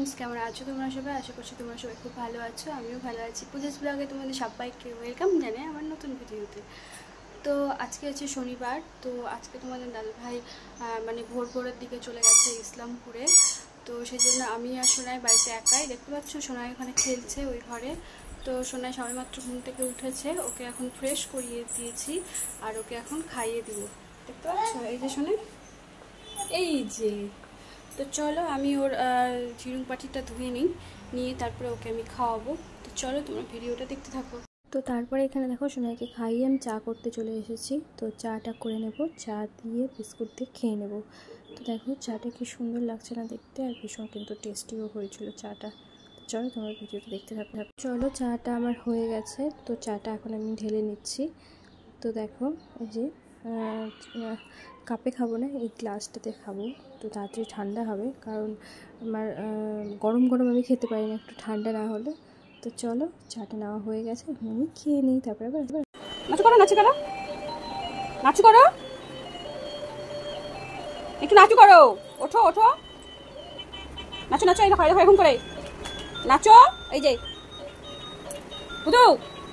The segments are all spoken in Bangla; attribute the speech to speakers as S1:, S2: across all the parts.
S1: फ्रेंड्स কেমন আছো তোমরা সবাই? আশা করছি তোমরা সবাই খুব ভালো আছো। আমিও ভালো আছি। পূজাস ব্লগে তোমাদের সবাইকে ওয়েলকাম জানাই আমার নতুন ভিডিওতে। তো আজকে আছে শনিবার। তো আজকে তোমাদের দাদু ভাই মানে ভোরের দিকে চলে গেছে ইসলামপুরে। তো সেই জন্য আমি আর সোনাই বাড়িতে একাই। দেখতে পাচ্ছ সোনাই ওখানে খেলছে ওই ঘরে। তো সোনাই সবেমাত্র ঘুম থেকে উঠেছে, ওকে এখন ফ্রেশ করিয়ে দিয়েছি আর ওকে এখন খাইয়ে দিব। দেখতে পাচ্ছ এই যে সোনাই, এই যে। তো চলো আমি ওর ঝিনুক পাটিটা ধুয়ে নিয়ে তারপরে ওকে আমি খাওয়াবো। তো চলো তোমরা ভিডিওটা দেখতে থাকো। তো তারপরে এখানে দেখো সোনাইকে খাইয়ে আমি চা করতে চলে এসেছি। তো চাটা করে নেব, চা দিয়ে বিস্কুট দিয়ে খেয়ে নেব। তো দেখো চাটা কি সুন্দর লাগছে না দেখতে, আর ভীষণ কিন্তু টেস্টিও হয়েছিল চাটা। তো চলো তোমরা ভিডিওটা দেখতে থাকো। চলো চাটা আমার হয়ে গেছে, তো চাটা এখন আমি ঢেলে নিচ্ছি। তো দেখো এই যে কাপে খাবো না, এই গ্লাসটাতে খাবো। তো তাড়াতাড়ি ঠান্ডা হবে, কারণ আমার গরম গরম আমি খেতে পারি না একটু ঠান্ডা না হলে। তো চলো চাটা নেওয়া হয়ে গেছে, আমি খেয়ে নিই, তারপরে আবার নাচু করো নাচু করো নাচু করো, একটু নাচু করো, ওঠো ওঠো, নাচো নাচো, এই দেখো এরকম করে নাচো, এই যে বুঝো,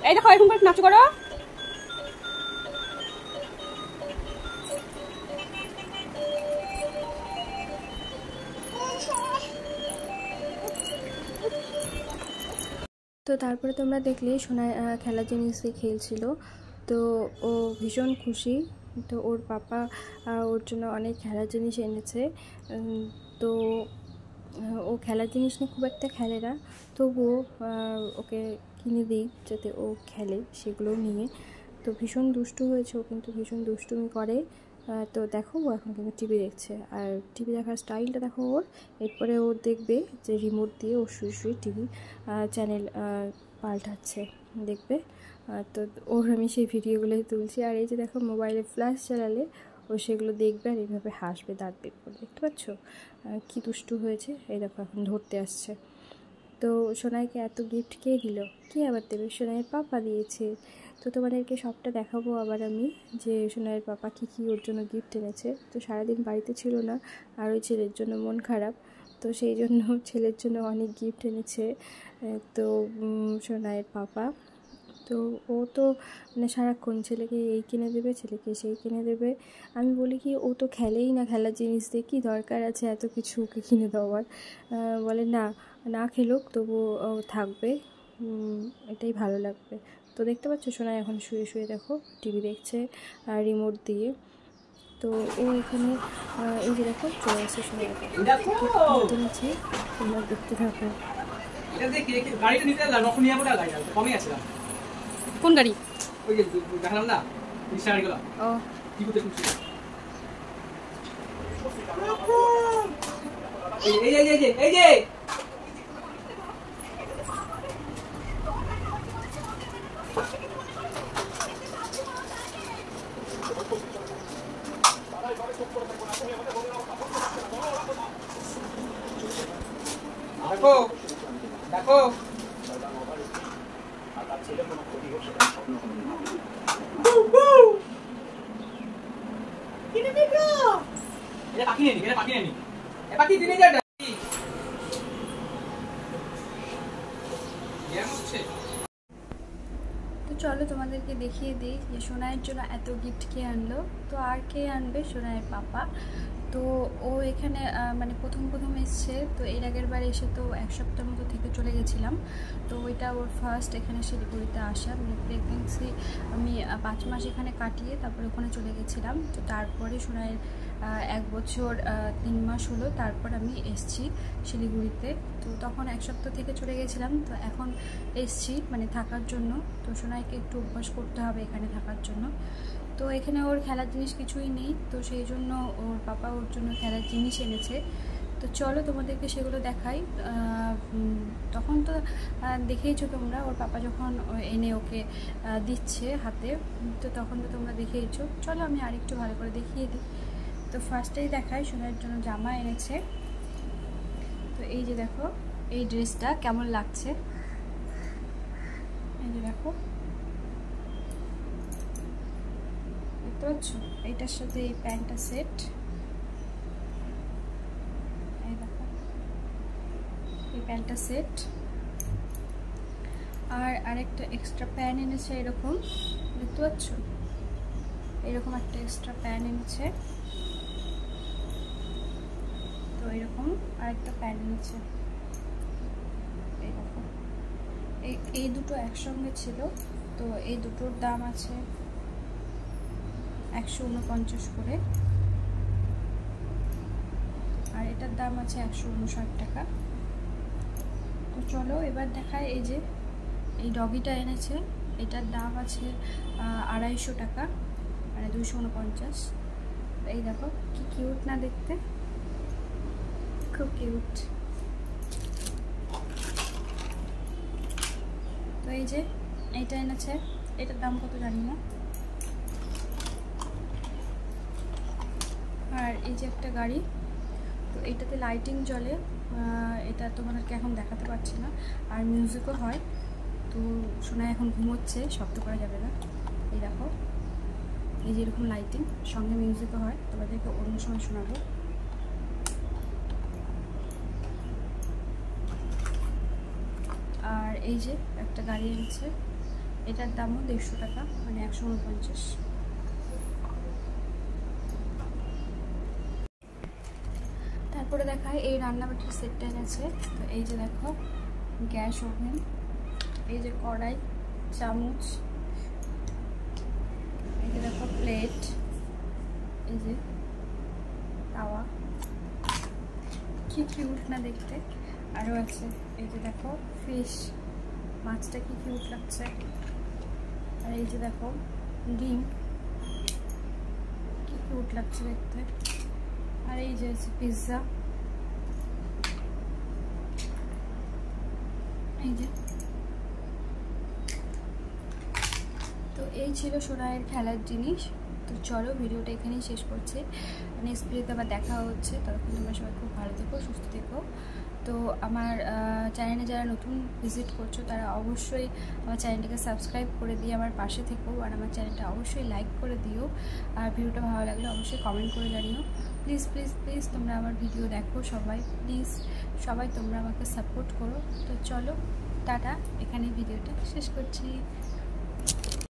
S1: এই দেখো এরকম করে নাচু করো। তো তারপরে তোমরা দেখলে সোনাই খেলার জিনিস দিয়ে খেলছিল। তো ও ভীষণ খুশি। তো ওর পাপা ওর জন্য অনেক খেলার জিনিস এনেছে। তো ও খেলার জিনিস নিয়ে খুব একটা খেলে না, তবুও ওকে কিনে দিই যাতে ও খেলে সেগুলো নিয়ে। তো ভীষণ দুষ্টু হয়েছে, ও কিন্তু ভীষণ দুষ্টুমি করে। তো দেখো ও এখন কিন্তু টিভি দেখছে, আর টিভি দেখার স্টাইলটা দেখো ওর। এরপরে ও দেখবে যে রিমোট দিয়ে ও শুয়ে শুয়ে টিভি চ্যানেল পাল্টাচ্ছে, দেখবে। তো ওর আমি সেই ভিডিওগুলোই তুলছি। আর এই যে দেখো মোবাইলে ফ্ল্যাশ চালালে ও সেগুলো দেখবে আর এইভাবে হাসবে দাঁত বের করে। দেখতে পাচ্ছ কি দুষ্টু হয়েছে? এই দেখো এখন ধরতে আসছে। তো সোনাইকে এত গিফট কে দিল? কে আবার দেবে? সোনাইয়ের পাপা দিয়েছে। তো তোমাদেরকে সবটা দেখাবো আবার আমি, যে সোনাইয়ের পাপা কী ওর জন্য গিফট এনেছে। তো সারাদিন বাড়িতে ছিল না, আর ওই ছেলের জন্য মন খারাপ, তো সেই জন্য ছেলের জন্য অনেক গিফট এনেছে। তো সোনাইয়ের পাপা তো ও তো মানে সারাক্ষণ ছেলেকে এই কিনে দেবে, ছেলেকে সেই কিনে দেবে। আমি বলি কি, ও তো খেলেই না খেলার জিনিস দিয়ে, কী দরকার আছে এত কিছু ওকে কিনে দেওয়ার? বলে না খেলুক, তবু ও থাকবে, এটাই ভালো লাগবে। তো দেখতে পাচ্ছ সোনাই এখন শুয়ে শুয়ে দেখো টিভি দেখছে রিমোট দিয়ে। তো ও এখানে এই যে দেখো চলে আসছে সোনাই, নিচে তোমরা দেখতে থাকো। কোন গাড়ি? ওই যে দেখালাম না, রিকশা গাড়িগুলো। ও কি করতে খুশি? এই যে দেখো দেখো তো চলো তোমাদেরকে দেখিয়ে দিই যে সোনাইয়ের জন্য এত গিফট কে আনলো। তো আর কে আনবে? সোনাইয়ের পাপা। তো ও এখানে মানে প্রথম এসছে। তো এর আগের বার এসে তো এক সপ্তাহ মতো থেকে চলে গেছিলাম। তো ওইটা ওর ফার্স্ট এখানে শিলিগুড়িতে আসা, মানে প্রেগনেন্সি আমি 5 মাস এখানে কাটিয়ে তারপরে ওখানে চলে গেছিলাম। তো তারপরে সোনাইয়ের 1 বছর 3 মাস হলো, তারপর আমি এসছি শিলিগুড়িতে। তো তখন এক সপ্তাহ থেকে চলে গেছিলাম, তো এখন এসছি মানে থাকার জন্য। তো সোনাইকে একটু অভ্যাস করতে হবে এখানে থাকার জন্য। তো এখানে ওর খেলার জিনিস কিছুই নেই, তো সেই জন্য ওর পাপা ওর জন্য খেলার জিনিস এনেছে। তো চলো তোমাদেরকে সেগুলো দেখাই। তখন তো দেখেইছো তোমরা, ওর পাপা যখন এনে ওকে দিচ্ছে হাতে, তো তখন তো তোমরা দেখেইছো। চলো আমি আরেকটু ভালো করে দেখিয়ে দিই। তো ফার্স্টেই দেখাই সোনার জন্য জামা এনেছে। তো এই যে দেখো এই ড্রেসটা কেমন লাগছে, এই যে দেখো দেখতে পাচ্ছ, এইটার সাথে এই প্যান্টটা সেট, এই দেখো প্যান্টটা সেট। আর আরেকটা এক্সট্রা প্যান এনেছে, এরকম দেখতে পাচ্ছ, এরকম একটা এক্সট্রা প্যান এনেছে। তো এরকম আরেকটা প্যান এনেছে, এইরকম। এই দুটো একসঙ্গে ছিল। তো এই দুটোর দাম আছে 149 করে, আর এটার দাম আছে 159 টাকা। তো চলো এবার দেখায়। এই যে এই ডগিটা এনেছে, এটার দাম আছে 250 টাকা, মানে 249। এই দেখো কি কিউট না দেখতে, খুব কিউট। তো এই যে এইটা এনেছে, এটার দাম কত জানি না। আর এই যে একটা গাড়ি, তো এইটাতে লাইটিং জ্বলে, এটা তোমাদেরকে এখন দেখাতে পারছি না। আর মিউজিকও হয়। তো সোনা এখন ঘুমোচ্ছে, শব্দ করা যাবে না। এই দেখো, এই যে এরকম লাইটিং, সঙ্গে মিউজিকও হয়, তোমাদেরকে অন্য সময় শোনাবো। আর এই যে একটা গাড়ি এনেছে, এটার দামও 150 টাকা, মানে 149। তারপরে দেখায় এই রান্নাবাটির সেটটা এনেছে। তো এই যে দেখো গ্যাস ওভেন, এই যে কড়াই, চামচ, এই যে দেখো প্লেট, এই যে তাওয়া, কি কিউট না দেখতে। আরও আছে, এই যে দেখো ফিশ, মাছটা কি কিউট লাগছে। আর এই যে দেখো ডিম, কি কিউট লাগছে দেখতে। আর এই যে পিৎজা, এই যে। তো এই ছিল সোনাইয়ের খেলার জিনিস। তো চলো ভিডিওটা এখানেই শেষ করছি, নেক্সট ভিডিওতে আবার দেখা হচ্ছে। ততক্ষণ তোমরা সবাই খুব ভালো থেকো, সুস্থ থেকো। তো আমার চ্যানেলে যারা নতুন ভিজিট করছো তারা অবশ্যই আমার চ্যানেলটাকে সাবস্ক্রাইব করে দিয়ে আমার পাশে থেকো, আর আমার চ্যানেলটা অবশ্যই লাইক করে দিও। আর ভিডিওটা ভালো লাগলে অবশ্যই কমেন্ট করে জানিও। প্লিজ প্লিজ প্লিজ তোমরা আমার ভিডিও দেখো সবাই, প্লিজ সবাই তোমরা আমাকে সাপোর্ট করো। তো চলো টাটা, এখানে ভিডিওটা শেষ করছি।